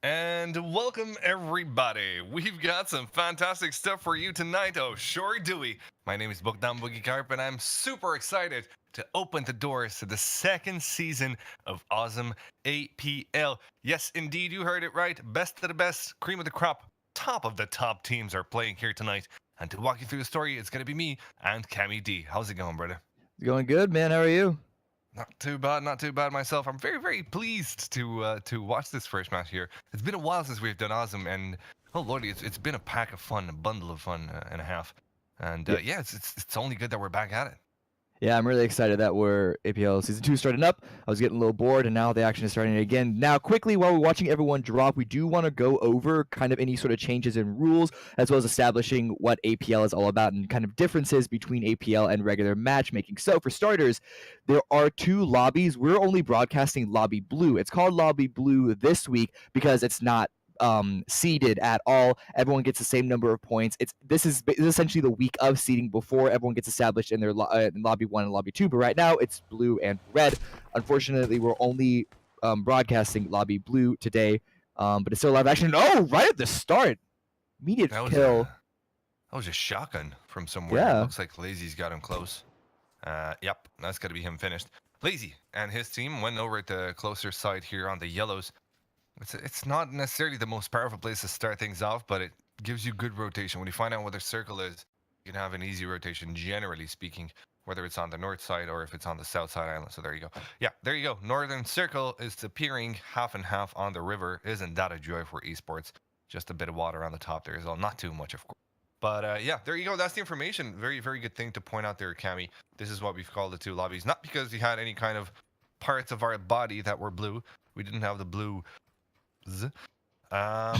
And welcome everybody. We've got some fantastic stuff for you tonight. Oh, sure do we. My name is Bogdan Boogie Carp, and I'm super excited to open the doors to the second season of Awesome APL. Yes, indeed, you heard it right. Best of the best, cream of the crop, top of the top teams are playing here tonight. And to walk you through the story, it's going to be me and Cammy D. How's it going, brother? It's going good, man. How are you? Not too bad myself. I'm very, very pleased to watch this first match here. It's been a while since we've done Awesome, and oh lordy, it's been a pack of fun, a bundle of fun and a half. And Yeah, yeah, it's only good that we're back at it. yeah, I'm really excited that we're APL Season 2 starting up. I was getting a little bored, and now the action is starting again. Now, quickly, while we're watching everyone drop, we do want to go over kind of any sort of changes in rules, as well as establishing what APL is all about and kind of differences between APL and regular matchmaking. So, for starters, there are two lobbies. We're only broadcasting Lobby Blue. It's called Lobby Blue this week because it's not seeded at all. Everyone gets the same number of points. This is essentially the week of seeding before everyone gets established in their in lobby 1 and lobby 2. But right now it's blue and red. Unfortunately, we're only broadcasting lobby blue today, but it's still live action. Oh, right at the start, immediate That was kill. that was a shotgun from somewhere. It Yeah. looks like Lazy's got him close. Yep, that's got to be him finished. Lazy and his team went over at the closer side here on the yellows. It's not necessarily the most powerful place to start things off, but it gives you good rotation. When you find out what their circle is, you can have an easy rotation, generally speaking, whether it's on the north side or if it's on the south side island. So there you go. Yeah, there you go. Northern circle is appearing half and half on the river. Isn't that a joy for esports? Just a bit of water on the top there as well. Not too much, of course. But yeah, there you go. That's the information. Very, very good thing to point out there, Cammy. This is what we've called the two lobbies. Not because we had any kind of parts of our body that were blue. We didn't have the blue. Um,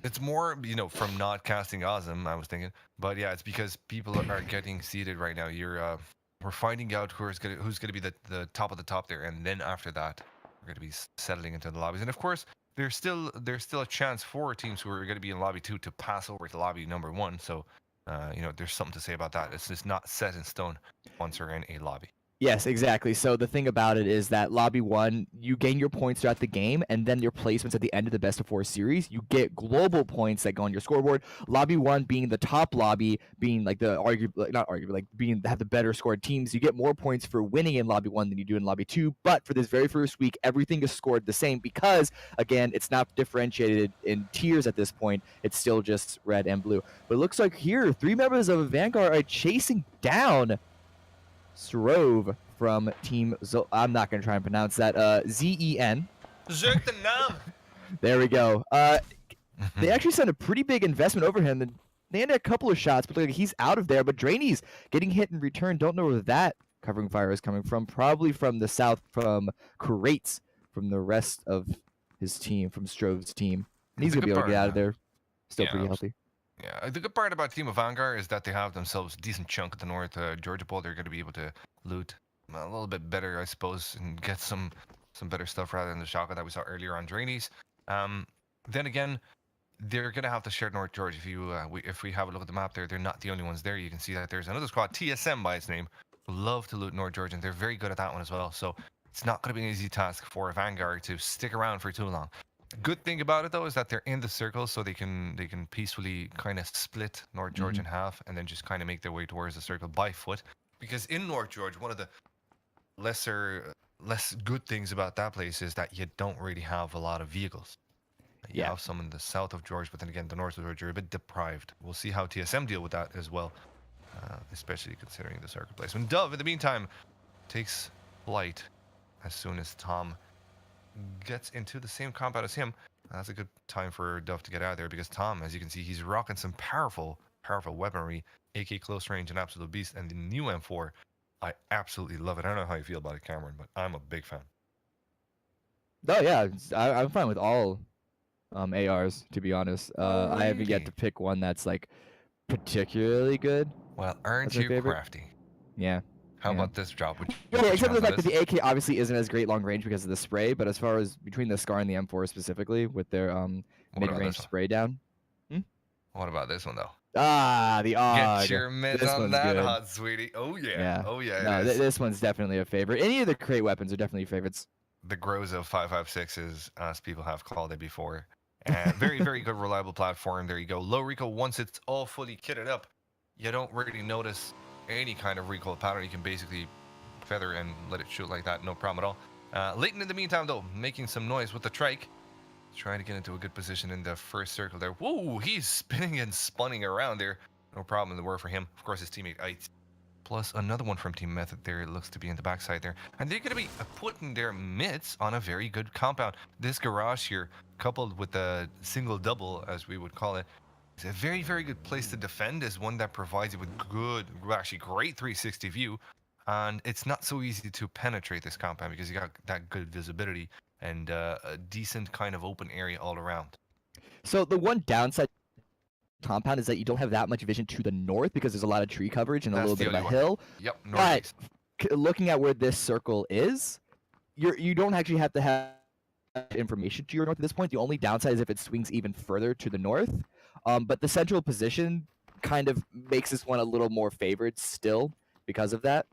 it's more, from not casting Awesome, I was thinking. But yeah, it's because people are getting seated right now. We're finding out who's gonna be the top of the top there, and then after that, we're gonna be settling into the lobbies. And of course, there's still a chance for teams who are gonna be in lobby 2 to pass over to lobby number 1. So, there's something to say about that. It's just not set in stone once we're in a lobby. Yes, exactly. So the thing about it is that lobby 1, you gain your points throughout the game, and then your placements at the end of the best of 4 series, you get global points that go on your scoreboard. Lobby 1 being the top lobby, being like have the better scored teams. You get more points for winning in lobby 1 than you do in lobby 2. But for this very first week, everything is scored the same because again, it's not differentiated in tiers at this point. It's still just red and blue. But it looks like here, 3 members of Vanguard are chasing down Srove from Team I'm not going to try and pronounce that. Zen. There we go. They actually sent a pretty big investment over him. They had a couple of shots, but he's out of there. But Drainy's getting hit in return. Don't know where that covering fire is coming from. Probably from the south, from Crates, from the rest of his team, from Strove's team. And he's going to be able to get out of there. Still pretty healthy. Yeah, the good part about Team of Vanguard is that they have themselves a decent chunk of the North Georgia Bowl. They're going to be able to loot a little bit better, I suppose, and get some better stuff rather than the shotgun that we saw earlier on Drainy's. Then again, they're going to have to share North Georgia. If we have a look at the map there, they're not the only ones there. You can see that there's another squad, TSM by its name, who love to loot North Georgia, and they're very good at that one as well. So it's not going to be an easy task for Vanguard to stick around for too long. Good thing about it though is that they're in the circle, so they can peacefully kind of split North George in half, and then just kind of make their way towards the circle by foot. Because in North George, one of the less good things about that place is that you don't really have a lot of vehicles. You have some in the south of George, but then again, the north of George, you're a bit deprived. We'll see how TSM deal with that as well, especially considering the circle placement. Dove, in the meantime, takes flight as soon as Tom gets into the same compound as him. That's a good time for Dove to get out of there because Tom, as you can see, he's rocking some powerful weaponry, AK close range, and absolute beast, and the new M4. I absolutely love it. I don't know how you feel about it, Cameron, but I'm a big fan. Oh yeah, I'm fine with all ARs, to be honest. I haven't yet to pick one that's like particularly good. Well, aren't you crafty? Yeah. How about this drop? Yeah, except for the fact that the AK obviously isn't as great long range because of the spray, but as far as between the SCAR and the M4 specifically, with their mid-range spray down. What about this one though? Ah, the AUG. Get your mids on that, hot sweetie. Oh yeah. Oh yeah. No, this one's definitely a favorite. Any of the crate weapons are definitely favorites. The Groza 5.56 as people have called it before. Very, very good, reliable platform. There you go. Low recoil, once it's all fully kitted up, you don't really notice any kind of recoil pattern. You can basically feather and let it shoot like that, no problem at all. Leighton, in the meantime, though, making some noise with the trike, trying to get into a good position in the first circle there. Whoa, he's spinning and spinning around there. No problem in the world for him. Of course, his teammate Eitz. Plus another one from Team Method there. It looks to be in the backside there. And they're going to be putting their mitts on a very good compound. This garage here, coupled with the single double, as we would call it, is a very, very good place to defend. Is one that provides you with good, actually great 360 view. And it's not so easy to penetrate this compound because you got that good visibility and a decent kind of open area all around. So the one downside compound is that you don't have that much vision to the north because there's a lot of tree coverage and a little bit of a hill. Yep, northeast. But looking at where this circle is, you don't actually have to have information to your north at this point. The only downside is if it swings even further to the north. But the central position kind of makes this one a little more favored still because of that.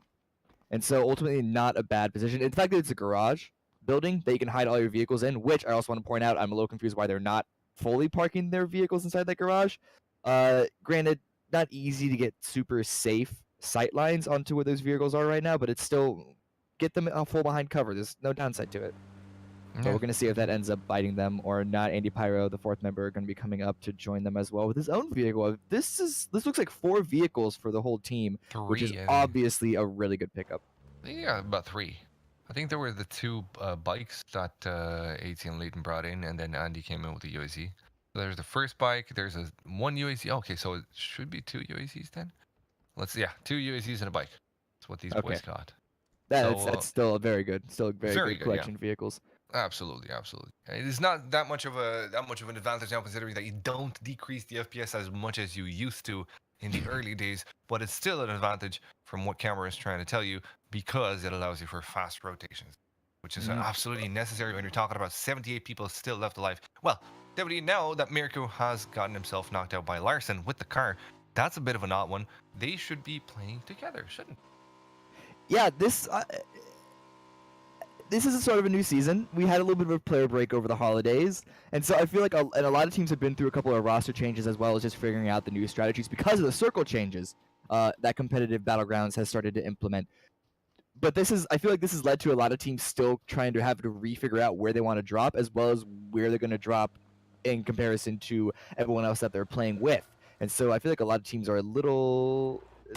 And so ultimately not a bad position. In fact, it's a garage building that you can hide all your vehicles in, which I also want to point out, I'm a little confused why they're not fully parking their vehicles inside that garage. Granted, not easy to get super safe sight lines onto where those vehicles are right now, but it's still get them full behind cover. There's no downside to it. Yeah. So we're going to see if that ends up biting them or not. Andy Pyro, the fourth member, going to be coming up to join them as well with his own vehicle. This looks like 4 vehicles for the whole team, which is obviously a really good pickup. Yeah, about 3. I think there were the 2 bikes that AT and Leighton brought in, and then Andy came in with the UAZ. There's the first bike. There's one UAZ. Okay, so it should be 2 UAZs then. 2 UAZs and a bike. That's what these boys got. That's still a very good, very good collection of vehicles. Absolutely, absolutely. It is not that much of an advantage now, considering that you don't decrease the FPS as much as you used to in the early days, but it's still an advantage from what camera is trying to tell you because it allows you for fast rotations, which is absolutely necessary when you're talking about 78 people still left alive. Well, definitely now that Mirko has gotten himself knocked out by Larson with the car, that's a bit of an odd one. They should be playing together, shouldn't they? Yeah, this is a sort of a new season. We had a little bit of a player break over the holidays, and so I feel like a lot of teams have been through a couple of roster changes as well as just figuring out the new strategies because of the circle changes that competitive battlegrounds has started to implement. But I feel like this has led to a lot of teams still trying to have to refigure out where they want to drop as well as where they're going to drop in comparison to everyone else that they're playing with. And so I feel like a lot of teams are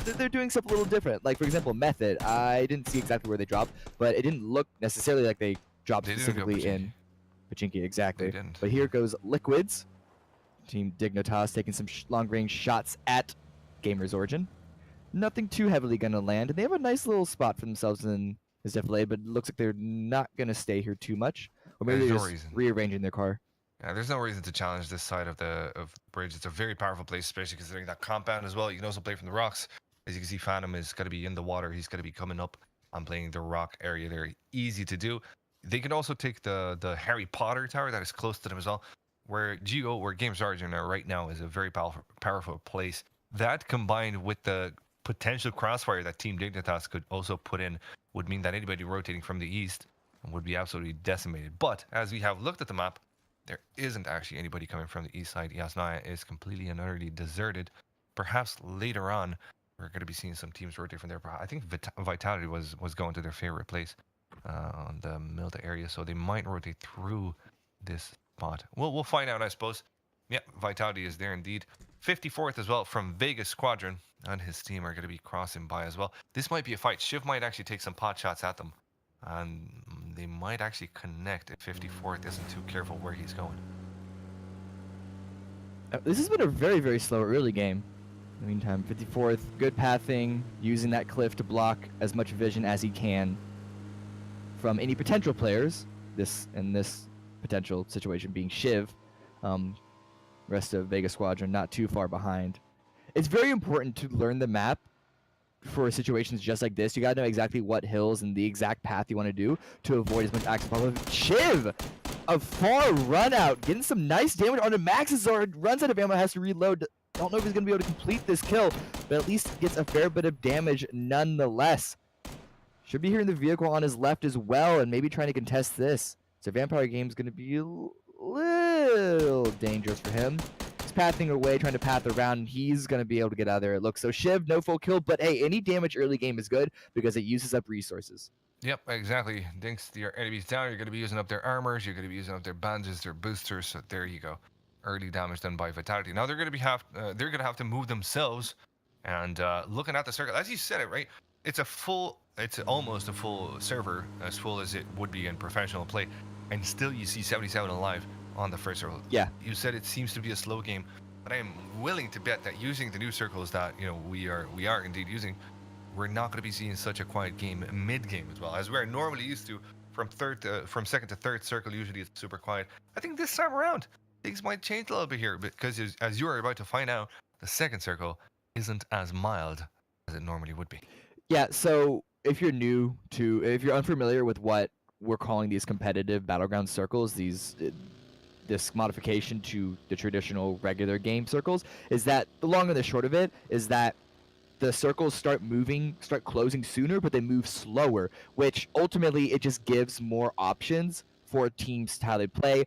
they're doing stuff a little different. Like, for example, Method, I didn't see exactly where they dropped, but it didn't look necessarily like they dropped specifically in Pachinki. Exactly. But here goes Liquids. Team Dignitas taking some long-range shots at Gamer's Origin. Nothing too heavily going to land, and they have a nice little spot for themselves in this defilade, but it looks like they're not going to stay here too much. Or maybe they're just rearranging their car. Yeah, there's no reason to challenge this side of the bridge. It's a very powerful place, especially considering that compound as well. You can also play from the rocks. As you can see, Phantom is going to be in the water. He's going to be coming up and playing the rock area there. Easy to do. They can also take the Harry Potter tower that is close to them as well, where Games Origin are right now is a very powerful place. That combined with the potential crossfire that Team Dignitas could also put in would mean that anybody rotating from the east would be absolutely decimated. But as we have looked at the map, there isn't actually anybody coming from the east side. Yasnaya is completely and utterly deserted. Perhaps later on, we're going to be seeing some teams rotate from there. I think Vitality was going to their favorite place on the Milda area, so they might rotate through this spot. We'll find out, I suppose. Yeah, Vitality is there indeed. 54th as well from Vegas Squadron, and his team are going to be crossing by as well. This might be a fight. Shiv might actually take some pot shots at them, and they might actually connect if 54th isn't too careful where he's going. This has been a very, very slow early game. In the meantime, 54th, good pathing, using that cliff to block as much vision as he can from any potential players. This potential situation being Shiv. Rest of Vegas Squadron not too far behind. It's very important to learn the map for situations just like this. You gotta know exactly what hills and the exact path you want to do to avoid as much accident possible. Shiv, a far run out, getting some nice damage onto Max's or runs out of ammo, has to reload. Don't know if he's gonna be able to complete this kill, but at least gets a fair bit of damage nonetheless. Should be hearing the vehicle on his left as well, and maybe trying to contest this. So Vampire Game's gonna be a little dangerous for him. He's pathing away, trying to path around, and he's going to be able to get out of there, it looks. So Shiv, no full kill, but hey, any damage early game is good because it uses up resources. Yep, exactly. Dinks your enemies down. You're going to be using up their armors. You're going to be using up their bandages, their boosters. So there you go. Early damage done by Vitality. Now they're going to have to move themselves. And looking at the circle, as you said it, right? It's almost a full server, as full as it would be in professional play. And still you see 77 alive on the first circle. Yeah. You said it seems to be a slow game. But I am willing to bet that using the new circles that, we are indeed using, we're not going to be seeing such a quiet game mid-game as well, as we're normally used to. From second to third circle, usually it's super quiet. I think this time around, things might change a little bit here, because as you are about to find out, the second circle isn't as mild as it normally would be. Yeah, so if you're unfamiliar with what we're calling these competitive battleground circles, this modification to the traditional regular game circles, is that the long and the short of it is that the circles start closing sooner, but they move slower, which ultimately it just gives more options for teams how they play.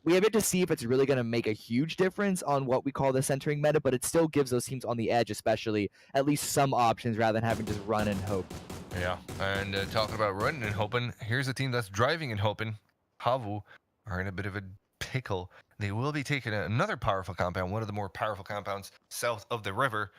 We have yet to see if it's really going to make a huge difference on what we call the centering meta, but it still gives those teams on the edge, especially, at least some options rather than having to just run and hope. Yeah, and talking about running and hoping, here's a team that's driving and hoping. Havu are in a bit of a pickle. They will be taking another powerful compound, one of the more powerful compounds south of the river.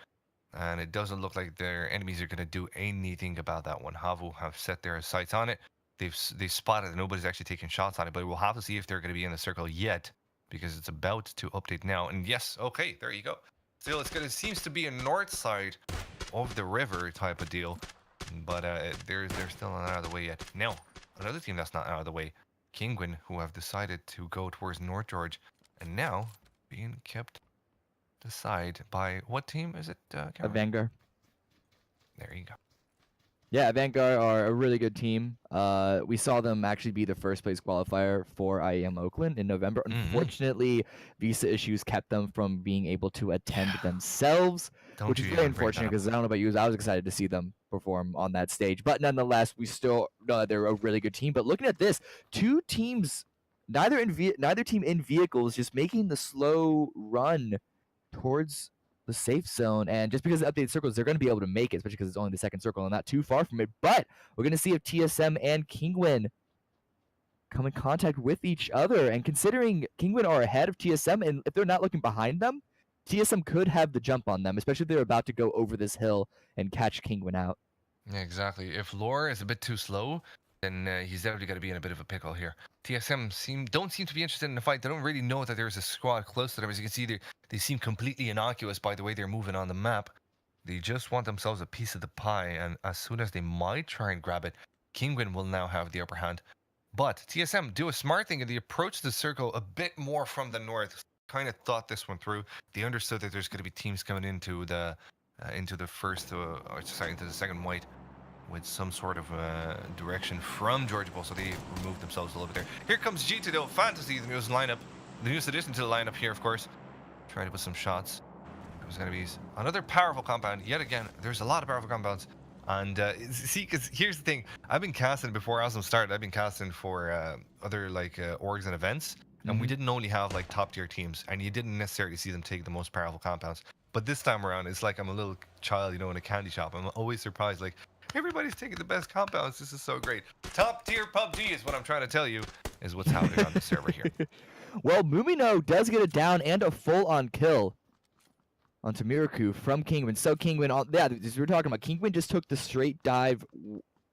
And it doesn't look like their enemies are going to do anything about that one. Havu have set their sights on it. They've spotted it. Nobody's actually taking shots on it, but we'll have to see if they're going to be in the circle yet, because it's about to update now. And yes, okay, there you go. Still, seems to be a north side of the river type of deal, but they're still not out of the way yet. Now, another team that's not out of the way, Kingwin, who have decided to go towards North George, and now being kept aside by what team is it? Vanguard. There you go. Yeah, Vanguard are a really good team. We saw them actually be the first place qualifier for IEM Oakland in November. Unfortunately, visa issues kept them from being able to attend themselves, which is very unfortunate because I don't know about you, I was excited to see them perform on that stage. But nonetheless, we still know that they're a really good team. But looking at this, two teams, neither team in vehicles, just making the slow run towards the safe zone, and just because of the updated circles, they're going to be able to make it, especially because it's only the second circle and not too far from it. But we're going to see if TSM and Kingwin come in contact with each other, and considering Kingwin are ahead of TSM, and if they're not looking behind them, TSM could have the jump on them, especially if they're about to go over this hill and catch Kingwin out. Yeah, exactly. If Lore is a bit too slow, then he's definitely going to be in a bit of a pickle here. TSM don't seem to be interested in the fight. They don't really know that there's a squad close to them. As you can see, they seem completely innocuous by the way they're moving on the map. They just want themselves a piece of the pie, and as soon as they might try and grab it, Kingwin will now have the upper hand. But TSM do a smart thing, and they approach the circle a bit more from the north. Kind of thought this one through. They understood that there's going to be teams coming into the second white with some sort of direction from Georgia Bull, so they removed themselves a little bit there. Here comes G2 though, Fantasy, the newest addition to the lineup here, of course. Trying to put some shots. There's going to be another powerful compound. Yet again, there's a lot of powerful compounds. And see, because here's the thing. I've been casting before Auzom started. I've been casting for other orgs and events. And we didn't only have top tier teams. And you didn't necessarily see them take the most powerful compounds. But this time around, it's like I'm a little child, in a candy shop. I'm always surprised, everybody's taking the best compounds. This is so great. Top tier PUBG is what I'm trying to tell you, is what's happening on the server here. Well, Mumino does get a down and a full-on kill onto Miraku from Kingwin. So Kingwin, as we were talking about, Kingwin just took the straight dive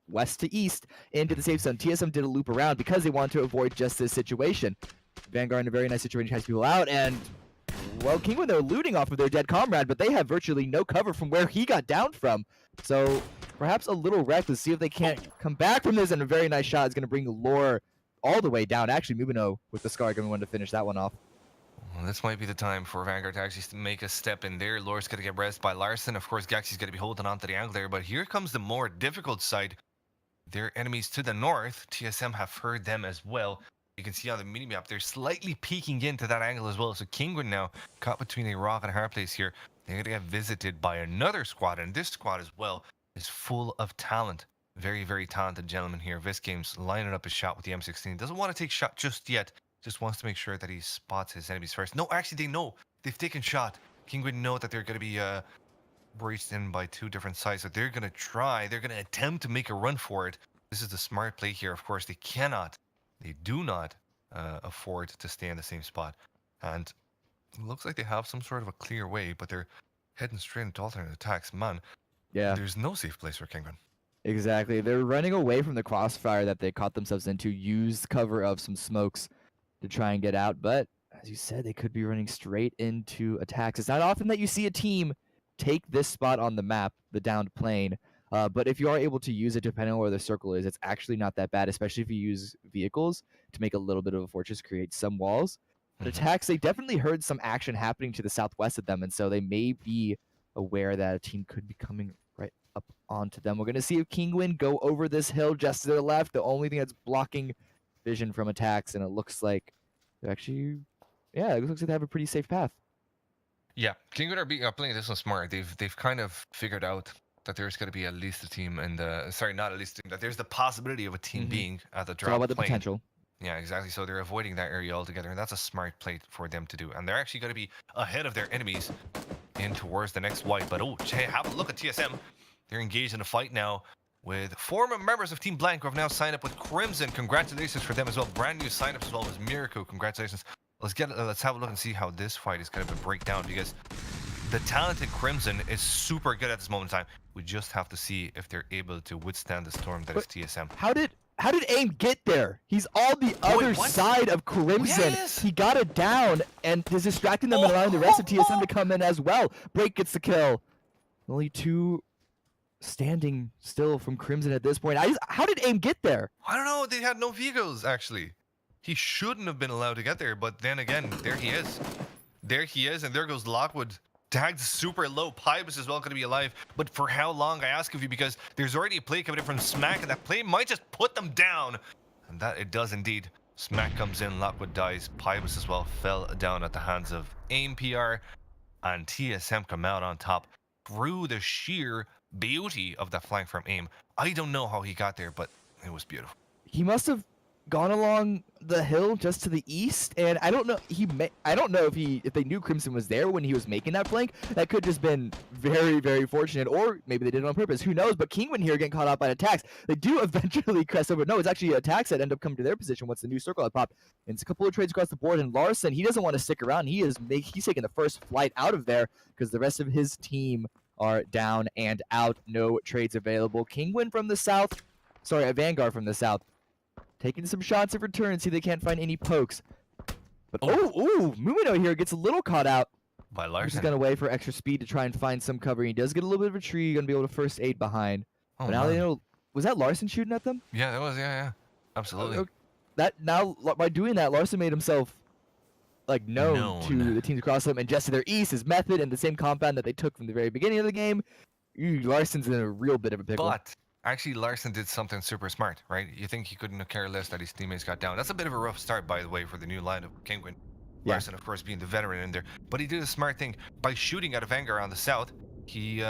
west to east into the safe zone. TSM did a loop around because they wanted to avoid just this situation. Vanguard in a very nice situation, has people out, and well, Kingwin, they're looting off of their dead comrade, but they have virtually no cover from where he got down from. So perhaps a little reckless. See if they can't come back from this, and a very nice shot is going to bring Lore all the way down. Actually, Mubino with the Scar going to finish that one off. Well, this might be the time for Vanguard to actually make a step in there. Lore's going to get rezzed by Larson. Of course, Gaxi's going to be holding on to the angle there, but here comes the more difficult side. Their enemies to the north, TSM have heard them as well. You can see on the minimap, they're slightly peeking into that angle as well. So Kingwin now caught between a rock and a hard place here. They're going to get visited by another squad, and this squad as well is full of talent. Very, very talented gentleman here. Visgames lining up his shot with the M16. Doesn't want to take shot just yet. Just wants to make sure that he spots his enemies first. No, actually, they know. They've taken shot. Kinguin know that they're going to be breached in by two different sides. So they're going to try. They're going to attempt to make a run for it. This is the smart play here. Of course, they cannot. They do not afford to stay in the same spot. And it looks like they have some sort of a clear way, but they're heading straight into alternate attacks. Man, Yeah. there's no safe place for Kinguin. Exactly. They're running away from the crossfire that they caught themselves into, use cover of some smokes to try and get out. But as you said, they could be running straight into attacks. It's not often that you see a team take this spot on the map, the downed plane. But if you are able to use it, depending on where the circle is, it's actually not that bad, especially if you use vehicles to make a little bit of a fortress, create some walls. But attacks, they definitely heard some action happening to the southwest of them, and so they may be aware that a team could be coming right up onto them. We're going to see if Kinguin go over this hill just to their left, the only thing that's blocking vision from attacks, and it looks like they're actually, yeah, it looks like they have a pretty safe path. Yeah, Kinguin are playing this one smart. They've kind of figured out that there's going to be at least a team in the, sorry, not at least a team, that there's the possibility of a team being at the It's all drop about the plane. potential. Yeah, exactly. So they're avoiding that area altogether, and that's a smart play for them to do. And they're actually going to be ahead of their enemies in towards the next white. But oh, hey, have a look at TSM. They're engaged in a fight now with former members of Team Blank who have now signed up with Crimson. Congratulations for them as well. Brand new signups as well as Miracle. Congratulations. Let's have a look and see how this fight is going to break down, because the talented Crimson is super good at this moment in time. We just have to see if they're able to withstand the storm that is TSM. How did AIM get there? He's on the other side of Crimson. Yes. He got it down and is distracting them and allowing the rest of TSM to come in as well. Break gets the kill. Only two standing still from Crimson at this point. How did AIM get there? I don't know. They had no vehicles, actually. He shouldn't have been allowed to get there, but then again, there he is. There he is, and there goes Lockwood. Tagged super low. Pybus is well going to be alive, but for how long, I ask of you, because there's already a play coming in from Smack, and that play might just put them down. And that it does indeed. Smack comes in, Lockwood dies. Pybus as well fell down at the hands of AIM PR, and TSM come out on top through the sheer beauty of that flank from AIM. I don't know how he got there, but it was beautiful. He must have gone along the hill just to the east, and I don't know. I don't know if they knew Crimson was there when he was making that flank. That could just been very, very fortunate, or maybe they did it on purpose. Who knows? But Kinguin here getting caught out by attacks. They do eventually crest over. No, it's actually attacks that end up coming to their position once the new circle had popped. And it's a couple of trades across the board. And Larson, he doesn't want to stick around. He's taking the first flight out of there because the rest of his team are down and out. No trades available. Kinguin from the south. Sorry, a Vanguard from the south. Taking some shots of return, see if they can't find any pokes. But Mumino here gets a little caught out. By Larson. He's gonna wait for extra speed to try and find some cover. He does get a little bit of a tree. You're gonna be able to first aid behind. But now they know. Was that Larson shooting at them? Yeah, that was. Yeah, absolutely. By doing that, Larson made himself like known to the teams across them, and just to their east, his method and the same compound that they took from the very beginning of the game. Larson's in a real bit of a pickle. But actually, Larson did something super smart, right? You think he couldn't care less that his teammates got down. That's a bit of a rough start, by the way, for the new line of Kinguin. Yeah. Larson, of course, being the veteran in there. But he did a smart thing. By shooting at a Vanguard on the south, he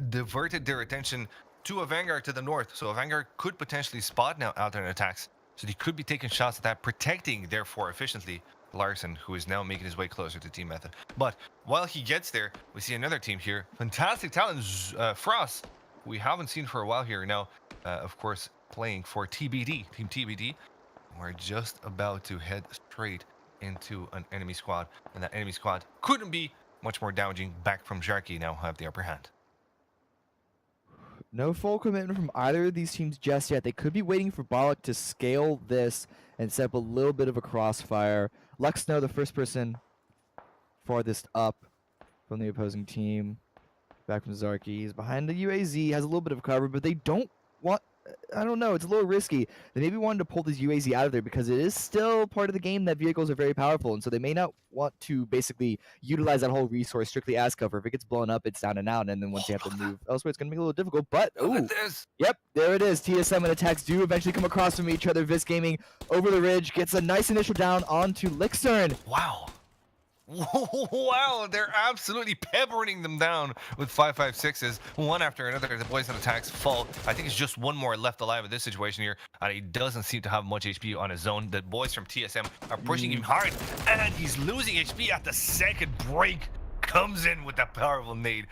diverted their attention to a Vanguard to the north. So a Vanguard could potentially spot now alternate attacks. So he could be taking shots at that, protecting, therefore, efficiently Larson, who is now making his way closer to Team Method. But while he gets there, we see another team here. Fantastic talent, Frost, we haven't seen for a while here now, of course, playing for TBD, Team TBD. We're just about to head straight into an enemy squad, and that enemy squad couldn't be much more damaging. Back from Sharky now have the upper hand. No full commitment from either of these teams just yet. They could be waiting for Bollock to scale this and set up a little bit of a crossfire. Luxno, the first person farthest up from the opposing team. Back from Zarky. He's behind the UAZ, has a little bit of cover, but they don't want... I don't know, it's a little risky. They maybe wanted to pull this UAZ out of there because it is still part of the game that vehicles are very powerful, and so they may not want to basically utilize that whole resource strictly as cover. If it gets blown up, it's down and out, and then once you have to move elsewhere, it's going to be a little difficult, but... Look at this! Yep, there it is. TSM and attacks do eventually come across from each other. Vis Gaming over the ridge gets a nice initial down onto Lixern. Wow. Wow, they're absolutely peppering them down with 5.56s, one after another. The boys on attacks fall. I think it's just one more left alive in this situation here, and he doesn't seem to have much HP on his own. The boys from TSM are pushing him hard, and he's losing HP at the second break. Comes in with that powerful nade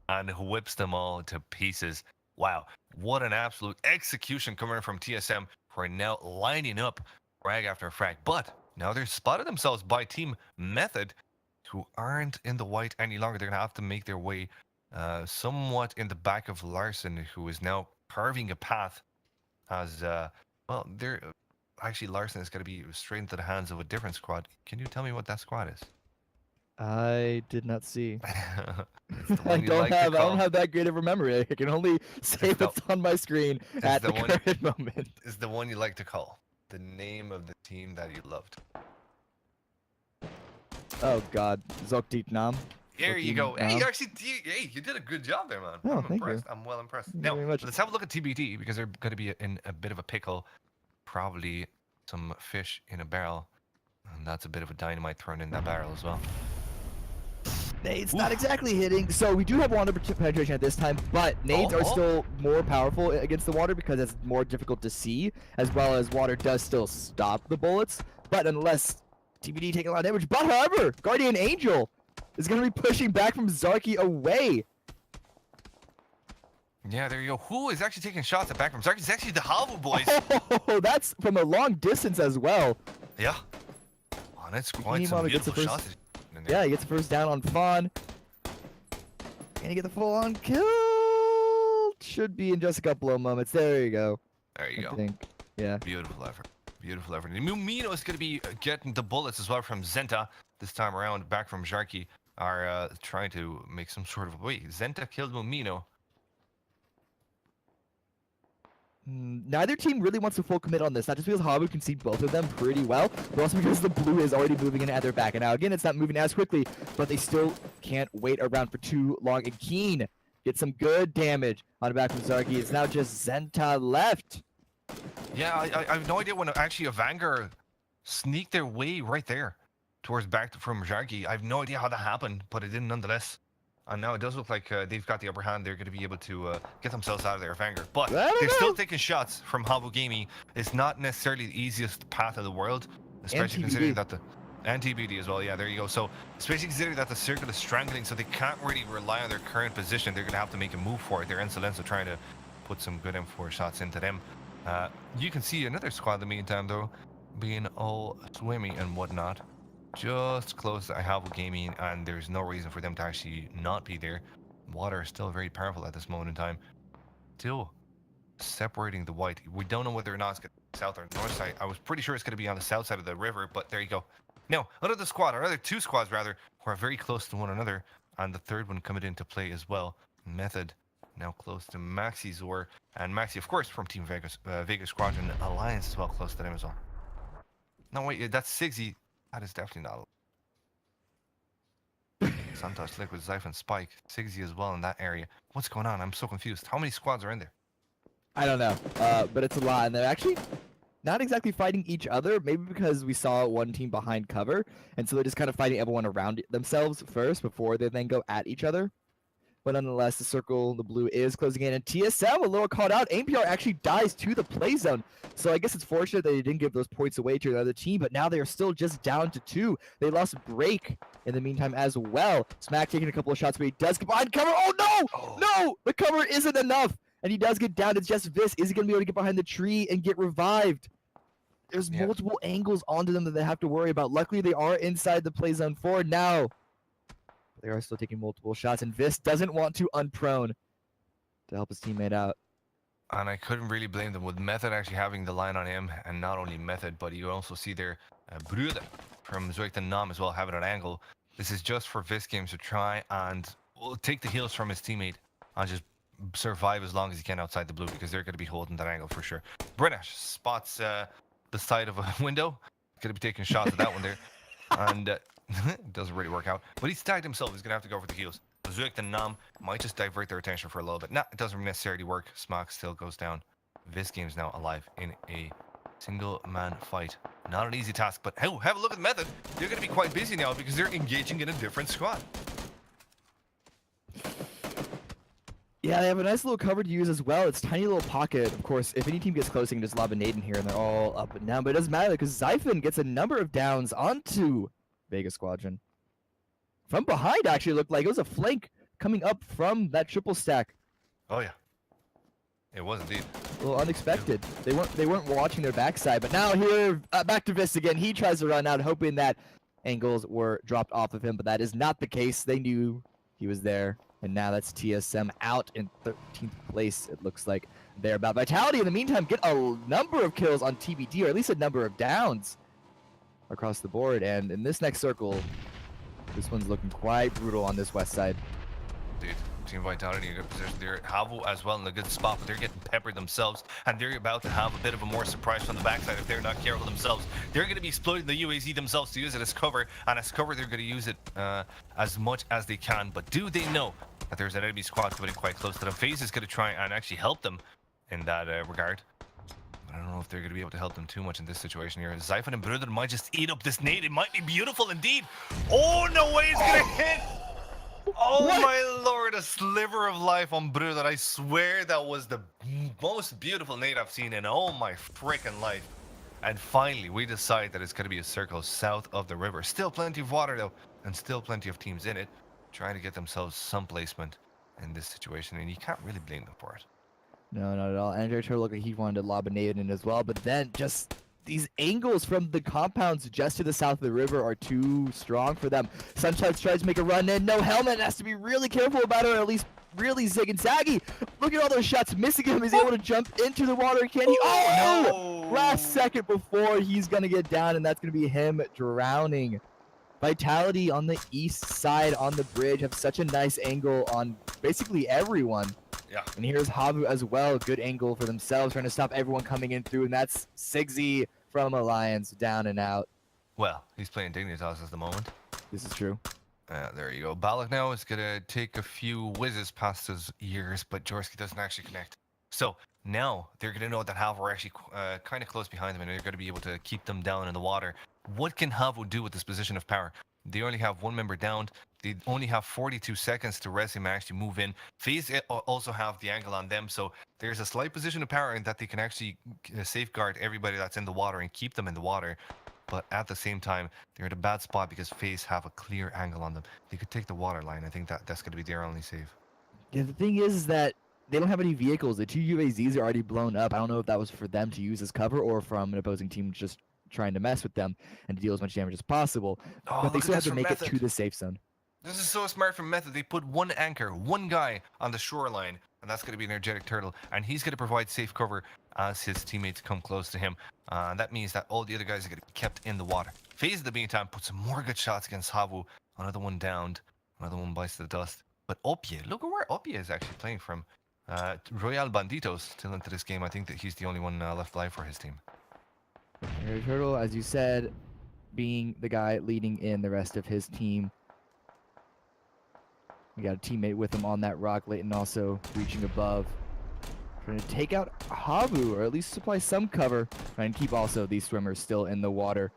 and whips them all to pieces. Wow, what an absolute execution coming from TSM for now lining up frag after frag. But now they're spotted themselves by Team Method, who aren't in the white any longer. They're going to have to make their way somewhat in the back of Larson, who is now carving a path as, well, they're actually Larson is going to be straight into the hands of a different squad. Can you tell me what that squad is? I did not see. It's the one you like to I call. don't have that great of a memory. I can only say the- what's on my screen at the the one- current moment. Is the one you like to call the name of the team that you loved. Oh God, Zoktit Nam. There you go. Looking Hey, down. you did a good job there, man. Oh, I'm thank you. impressed. I'm well impressed. Thank you Now, very much. let's have a look at TBD because they're going to be in a bit of a pickle. Probably some fish in a barrel. And that's a bit of a dynamite thrown in that barrel as well. Nades not exactly hitting. So we do have water penetration at this time, but nades are Oh. still more powerful against the water because it's more difficult to see, as well as water does still stop the bullets. But unless TBD taking a lot of damage, but however, Guardian Angel is going to be pushing back from Zarky away. Yeah, there you go. Who is actually taking shots at back from Zark? It's actually the Halvo boys. Oh, that's from a long distance as well. Yeah. Oh, that's quite Meanwhile, some he gets the beautiful first- shots. in there. Yeah, he gets the first down on Fawn. Can he get the full-on kill? Should be in just a couple of moments. There you go. There you I go. think. Yeah. Beautiful effort. Beautiful effort. And Mumino is going to be getting the bullets as well from Zenta this time around. Back from Jarky are trying to make some sort of... Wait, Zenta killed Mumino. Neither team really wants to full commit on this, not just because Habu can see both of them pretty well, but also because the blue is already moving in at their back. And now again, it's not moving as quickly, but they still can't wait around for too long. And Keen gets some good damage on the back from Zarky. It's now just Zenta left. Yeah, I have no idea when actually a Vanguard sneaked their way right there towards back from Jarky. I have no idea how that happened, but it did nonetheless. And now it does look like they've got the upper hand. They're going to be able to get themselves out of their Vanguard. But I don't they're still know. taking shots from Habu Gaming. It's not necessarily the easiest path of the world, especially TBD. considering that the... And TBD as well, yeah, there you go. So, especially considering that the circle is strangling, so they can't really rely on their current position. They're going to have to make a move for it. They're Insolence trying to put some good M4 shots into them. You can see another squad in the meantime, though, being all swimmy and whatnot. Just close to Havu Gaming, and there's no reason for them to actually not be there. Water is still very powerful at this moment in time. Still separating the white. We don't know whether or not it's going to be south or north side. I was pretty sure it's going to be on the south side of the river, but there you go. Now, another squad, or other two squads rather, who are very close to one another, and the third one coming into play as well. Method now close to Maxi Zor, and Maxi, of course, from Team Vegas, Vegas Squadron Alliance as well, close to them as well. No, wait, that's Sigsy. That is definitely not. Santos, Liquid, Zyph, and Spike. Sigsy as well in that area. What's going on? I'm so confused. How many squads are in there? I don't know, but it's a lot, and they're actually not exactly fighting each other, maybe because we saw one team behind cover, and so they're just kind of fighting everyone around themselves first before they then go at each other. But nonetheless, the circle, the blue is closing in, and TSM a little caught out. APL actually dies to the play zone, so I guess it's fortunate that they didn't give those points away to the other team, but now they are still just down to 2. They lost Break in the meantime as well. Smack taking a couple of shots, but he does get behind cover. Oh no! No! The cover isn't enough, and he does get down. It's just Vis. Is he going to be able to get behind the tree and get revived? There's multiple angles onto them that they have to worry about. Luckily, they are inside the play zone 4 now. They are still taking multiple shots, and Vis doesn't want to unprone to help his teammate out. And I couldn't really blame them with Method actually having the line on him, and not only Method, but you also see their Bruder from Zoek Nam as well having an angle. This is just for Vis Games to try and take the heals from his teammate and just survive as long as he can outside the blue, because they're going to be holding that angle for sure. Brinash spots the side of a window. Going to be taking shots at that one there. And it doesn't really work out. But he's tagged himself. He's going to have to go for the heals. Zoek Nam might just divert their attention for a little bit. Nah, it doesn't necessarily work. Smock still goes down. Vis Games now alive in a Single man fight. Not an easy task, but oh, have a look at Method. They're going to be quite busy now because they're engaging in a different squad. Yeah, they have a nice little cover to use as well. It's tiny little pocket. Of course, if any team gets close, they can just lob a nade in here, and they're all up and down. But it doesn't matter because Zyphon gets a number of downs onto Vega Squadron. From behind, actually, looked like it was a flank coming up from that triple stack. Oh yeah, it was indeed. A little unexpected. They weren't watching their backside, but now here, back to Vis again. He tries to run out, hoping that angles were dropped off of him, but that is not the case. They knew he was there, and now that's TSM out in 13th place. It looks like they're about. Vitality, in the meantime, get a number of kills on TBD, or at least a number of downs across the board. And in this next circle, this one's looking quite brutal on this west side. Dude, Team Vitality in a good position. They're Havu as well in a good spot, but they're getting peppered themselves, and they're about to have a bit of a more surprise from the backside if they're not careful themselves. They're going to be exploiting the UAZ themselves to use it as cover, and as cover they're going to use it as much as they can. But do they know that there's an enemy squad coming quite close to them? FaZe is going to try and actually help them in that regard. I don't know if they're going to be able to help them too much in this situation here. Zyphon and Bruder might just eat up this nade. It might be beautiful indeed. Oh, no way it's going to hit. Oh What? my lord, a sliver of life on Bruder. I swear that was the most beautiful nade I've seen in all my freaking life. And finally, we decide that it's going to be a circle south of the river. Still plenty of water though, and still plenty of teams in it, trying to get themselves some placement in this situation, and you can't really blame them for it. No, not at all. Andrew Turtle looked like he wanted to lob a nade in as well, but then just these angles from the compounds just to the south of the river are too strong for them. Sunshine tries to make a run in. No helmet. Has to be really careful about it, or at least really zig and zaggy. Look at all those shots missing him. He's able to jump into the water. Can he? Oh, no! Last second before he's going to get down, and that's going to be him drowning. Vitality on the east side on the bridge have such a nice angle on basically everyone. Yeah. And here's Havu as well. Good angle for themselves, trying to stop everyone coming in through. And that's Sigsy from Alliance down and out. Well, he's playing Dignitas at the moment. This is true. There you go. Balak now is going to take a few whizzes past his ears, but Jorski doesn't actually connect. So now they're going to know that Havu are actually kind of close behind them, and they're going to be able to keep them down in the water. What can Havu do with this position of power? They only have one member downed. They only have 42 seconds to res him and actually move in. FaZe also have the angle on them, so there's a slight position of power in that they can actually safeguard everybody that's in the water and keep them in the water. But at the same time, they're in a bad spot because FaZe have a clear angle on them. They could take the water line. I think that's going to be their only save. Yeah, the thing is that they don't have any vehicles. The two UAZs are already blown up. I don't know if that was for them to use as cover or from an opposing team just trying to mess with them and deal as much damage as possible. Oh, but they look still at have this to make from it to the safe zone. This is so smart from Method. They put one anchor, one guy on the shoreline, and that's going to be an energetic turtle, and he's going to provide safe cover as his teammates come close to him. That means that all the other guys are going to be kept in the water. FaZe, in the meantime, puts some more good shots against Havu. Another one downed. Another one bites the dust. But Opie, look at where Opie is actually playing from. Royal Banditos still into this game. I think that he's the only one left alive for his team. Harry Turtle, as you said, being the guy leading in the rest of his team. We got a teammate with him on that rock. Leighton also reaching above. Trying to take out Havu, or at least supply some cover. Trying to keep also these swimmers still in the water.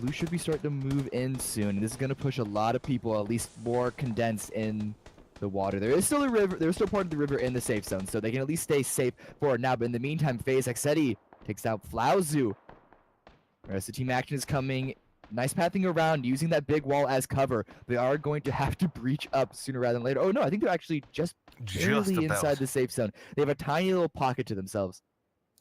Blue should be starting to move in soon. And this is going to push a lot of people, at least more condensed in the water. There is still a river. There's still part of the river in the safe zone, so they can at least stay safe for now. But in the meantime, FaZe Hexeti takes out Flauzu. The rest of the team action is coming. Nice pathing around, using that big wall as cover. They are going to have to breach up sooner rather than later. Oh no, I think they're actually just barely inside the safe zone. They have a tiny little pocket to themselves.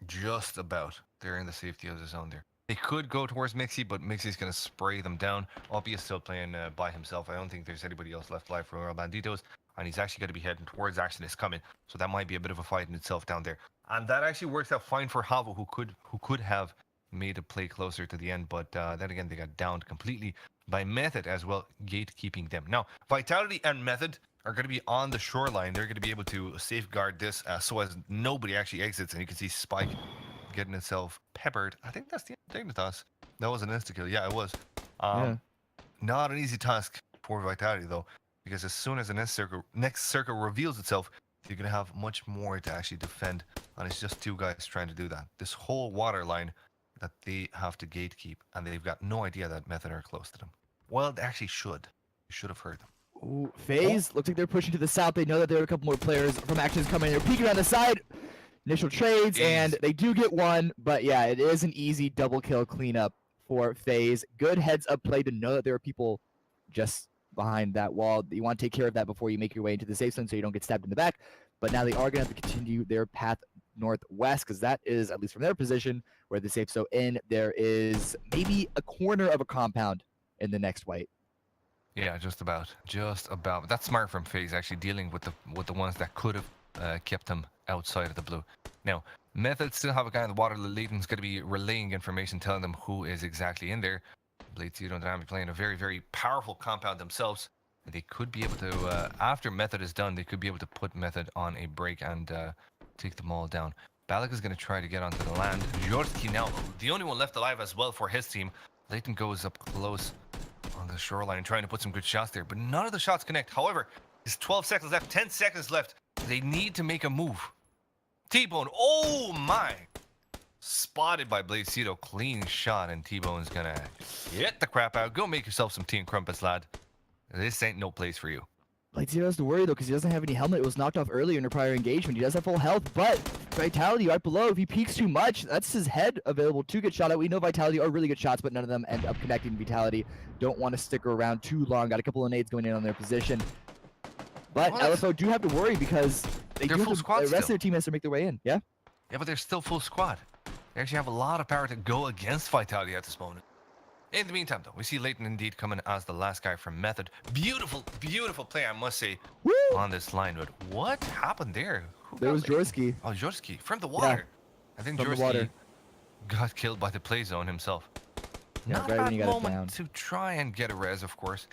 Just about. They're in the safety of the zone there. They could go towards Mixie, but Mixie's going to spray them down. Opie is still playing by himself. I don't think there's anybody else left alive for Royal Banditos. And he's actually going to be heading towards action is coming. So that might be a bit of a fight in itself down there. And that actually works out fine for Havu, who could have made a play closer to the end. But then again, they got downed completely by Method as well, gatekeeping them. Now, Vitality and Method are going to be on the shoreline. They're going to be able to safeguard this so as nobody actually exits. And you can see Spike getting itself peppered. I think that's the end of Dignitas. That was an insta-kill. Yeah, it was. Yeah. Not an easy task for Vitality, though, because as soon as the next circle reveals itself, You're going to have much more to actually defend, and it's just two guys trying to do that. This whole water line that they have to gatekeep, and they've got no idea that Method are close to them. Well, they actually should. You should have heard them. Ooh, FaZe looks like they're pushing to the south. They know that there are a couple more players from Actions coming. They're peeking on the side. Initial trades, and they do get one. But yeah, it is an easy double kill cleanup for FaZe. Good heads up play to know that there are people just behind that wall. You want to take care of that before you make your way into the safe zone so you don't get stabbed in the back. But now they are going to have to continue their path northwest, because that is, at least from their position, where the safe zone in. There is maybe a corner of a compound in the next white. Yeah, just about. Just about. That's smart from FaZe, actually dealing with the ones that could have kept them outside of the blue. Now, Method still have a guy in the water. Leighton's going to be relaying information, telling them who is exactly in there. Bladezito and Dynamic playing a very, very powerful compound themselves. They could be able to, after Method is done, they could be able to put Method on a break and take them all down. Balak is going to try to get onto the land. Jorski now, the only one left alive as well for his team. Leighton goes up close on the shoreline, trying to put some good shots there, but none of the shots connect. However, there's 12 seconds left, 10 seconds left. They need to make a move. T-Bone, oh my! Spotted by Bladezito, clean shot, and T-Bone's gonna get the crap out. Go make yourself some tea and crumpets, lad. This ain't no place for you. Bladezito has to worry though, because he doesn't have any helmet. It was knocked off earlier in a prior engagement. He does have full health, but Vitality right below. If he peeks too much, that's his head available to get shot at. We know Vitality are really good shots, but none of them end up connecting. Vitality don't want to stick around too long. Got a couple of nades going in on their position. But LFO do have to worry because they're full squad the rest still. of their team has to make their way in. Yeah? Yeah, but they're still full squad. They actually have a lot of power to go against Vitality at this moment. In the meantime, though, we see Leighton indeed coming as the last guy from Method. Beautiful, beautiful play, I must say, Woo! on this line. But what happened there? There was Jorski. Oh, Jorski from the water. Yeah, I think from the Jorski water. got killed by the play zone himself. Yeah, Not right a when he bad got it moment down. to try and get a res, of course.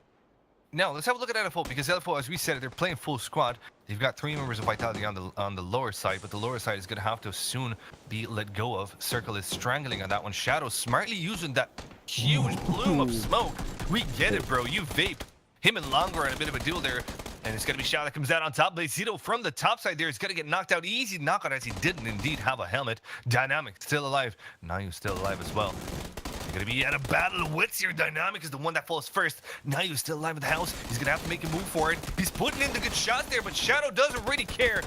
Now, let's have a look at LFO, because LFO, as we said, they're playing full squad. They've got 3 members of Vitality on the lower side, but the lower side is going to have to soon be let go of. Circle is strangling on that one. Shadow smartly using that huge plume of smoke. We get it, bro. You vape. Him and Longo are in a bit of a duel there. And it's going to be Shadow that comes out on top. Bladezito from the top side there is going to get knocked out. Easy knockout, as he didn't indeed have a helmet. Dynamic still alive. Nayu still alive as well. You're going to be at a battle of wits here. Dynamic is the one that falls first. Nayu's still alive in the house. He's going to have to make a move for it. He's putting in the good shot there, but Shadow doesn't really care.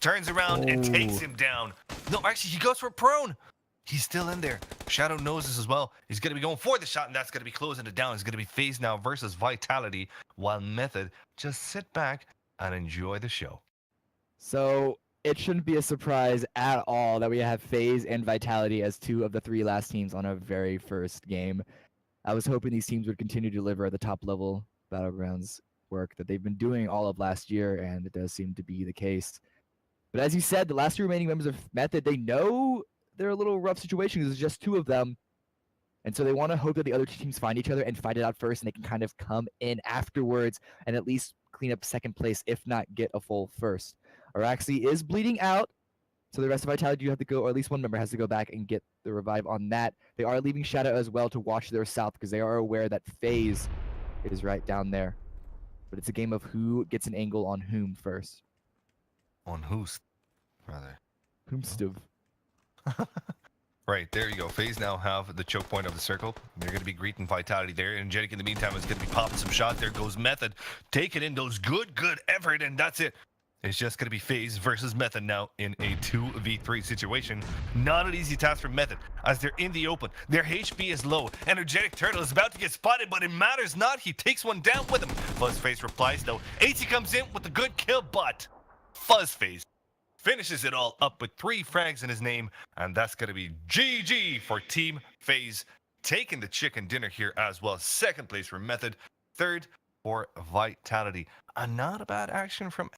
Turns around and takes him down. No, actually, he goes for a prone. He's still in there. Shadow knows this as well. He's going to be going for the shot, and that's going to be closing it down. It's going to be FaZe now versus Vitality, while Method just sit back and enjoy the show. So it shouldn't be a surprise at all that we have FaZe and Vitality as 2 of the 3 last teams on our very first game. I was hoping these teams would continue to deliver at the top level Battlegrounds work that they've been doing all of last year, and it does seem to be the case. But as you said, the last 2 remaining members of Method, they know they're a little rough situation because there's just 2 of them. And so they want to hope that the other 2 teams find each other and fight it out first, and they can kind of come in afterwards and at least clean up second place, if not get a full first. Araxi is bleeding out, so the rest of Vitality do have to go, or at least one member has to go back and get the revive on that. They are leaving Shadow as well to watch their south because they are aware that FaZe is right down there. But it's a game of who gets an angle on whom first. On who's, rather. Whomstiv. Right, there you go. FaZe now have the choke point of the circle. They're going to be greeting Vitality there. Energetic in the meantime is going to be popping some shots. There goes Method. Taking in those good effort, and that's it. It's just going to be FaZe versus Method now in a 2v3 situation. Not an easy task for Method, as they're in the open. Their HP is low. Energetic Turtle is about to get spotted, but it matters not. He takes one down with him. Fuzzface replies, though. AC comes in with a good kill, but Fuzzface finishes it all up with 3 frags in his name, and that's going to be GG for Team FaZe, taking the chicken dinner here as well. 2nd place for Method, 3rd for Vitality. And not a bad action from